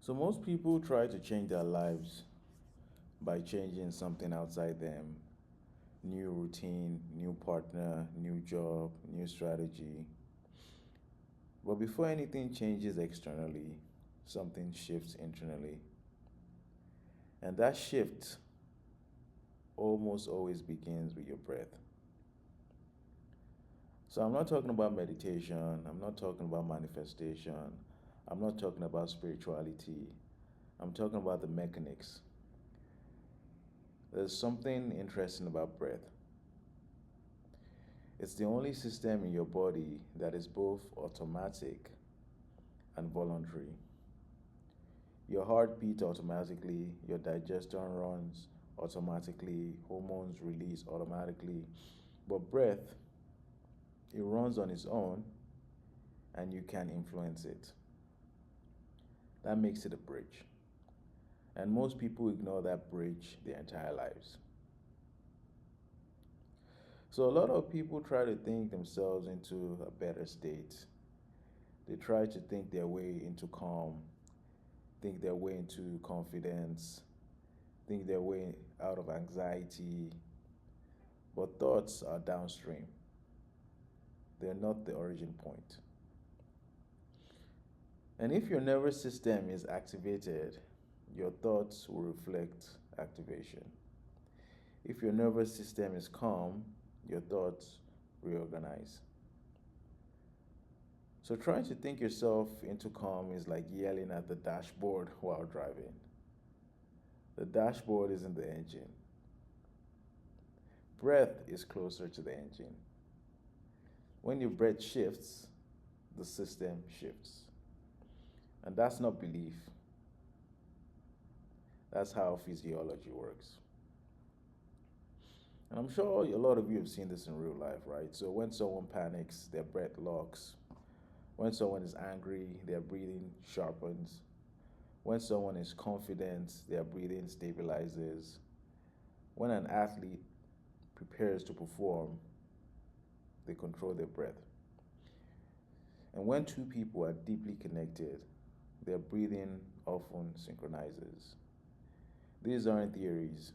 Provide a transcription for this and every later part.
So, most people try to change their lives by changing something outside them: new routine, new partner, new job, new strategy. But before anything changes externally, something shifts internally. And that shift almost always begins with your breath. So, I'm not talking about meditation, I'm not talking about manifestation, I'm not talking about spirituality, I'm talking about the mechanics. There's something interesting about breath. It's the only system in your body that is both automatic and voluntary. Your heart beats automatically, your digestion runs automatically, hormones release automatically. But breath, it runs on its own and you can influence it. That makes it a bridge. And most people ignore that bridge their entire lives. So a lot of people try to think themselves into a better state. They try to think their way into calm, think their way into confidence, think their way out of anxiety. But thoughts are downstream, they're not the origin point. And if your nervous system is activated, your thoughts will reflect activation. If your nervous system is calm, your thoughts reorganize. So trying to think yourself into calm is like yelling at the dashboard while driving. The dashboard isn't the engine. Breath is closer to the engine. When your breath shifts, the system shifts. And that's not belief. That's how physiology works. And I'm sure a lot of you have seen this in real life, right? So when someone panics, their breath locks. When someone is angry, their breathing sharpens. When someone is confident, their breathing stabilizes. When an athlete prepares to perform, they control their breath. And when two people are deeply connected, their breathing often synchronizes. These aren't theories,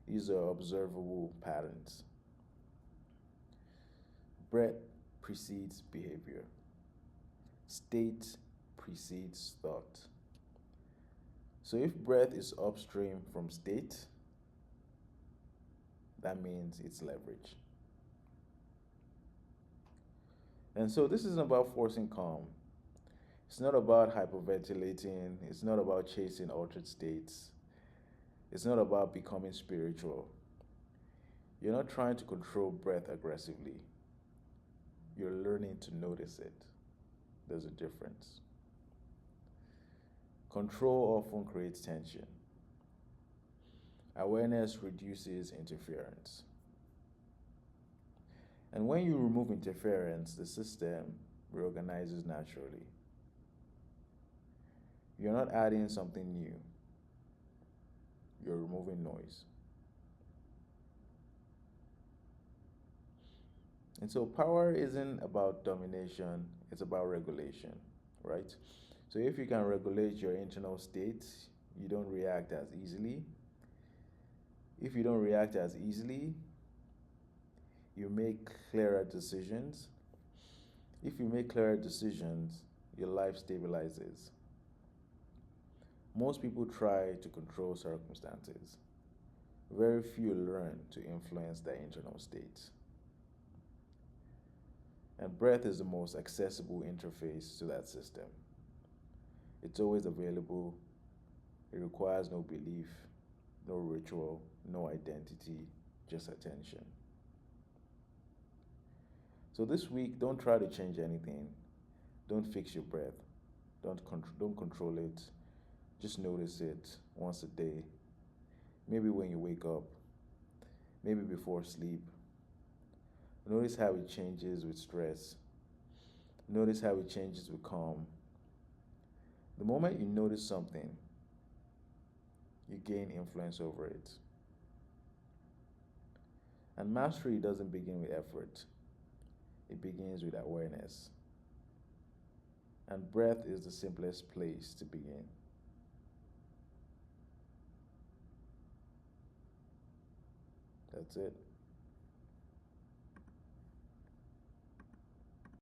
these are observable patterns. Breath precedes behavior, state precedes thought. So if breath is upstream from state, that means it's leverage. And so this isn't about forcing calm. It's not about hyperventilating. It's not about chasing altered states. It's not about becoming spiritual. You're not trying to control breath aggressively. You're learning to notice it. There's a difference. Control often creates tension. Awareness reduces interference. And when you remove interference, the system reorganizes naturally. You're not adding something new, you're removing noise. And so power isn't about domination, it's about regulation, right? So if you can regulate your internal state, you don't react as easily. If you don't react as easily, you make clearer decisions. If you make clearer decisions, your life stabilizes. Most people try to control circumstances. Very few learn to influence their internal state. And breath is the most accessible interface to that system. It's always available. It requires no belief, no ritual, no identity, just attention. So this week, don't try to change anything. Don't fix your breath. Don't control it. Just notice it once a day. Maybe when you wake up, maybe before sleep. Notice how it changes with stress. Notice how it changes with calm. The moment you notice something, you gain influence over it. And mastery doesn't begin with effort, it begins with awareness. And breath is the simplest place to begin. That's it.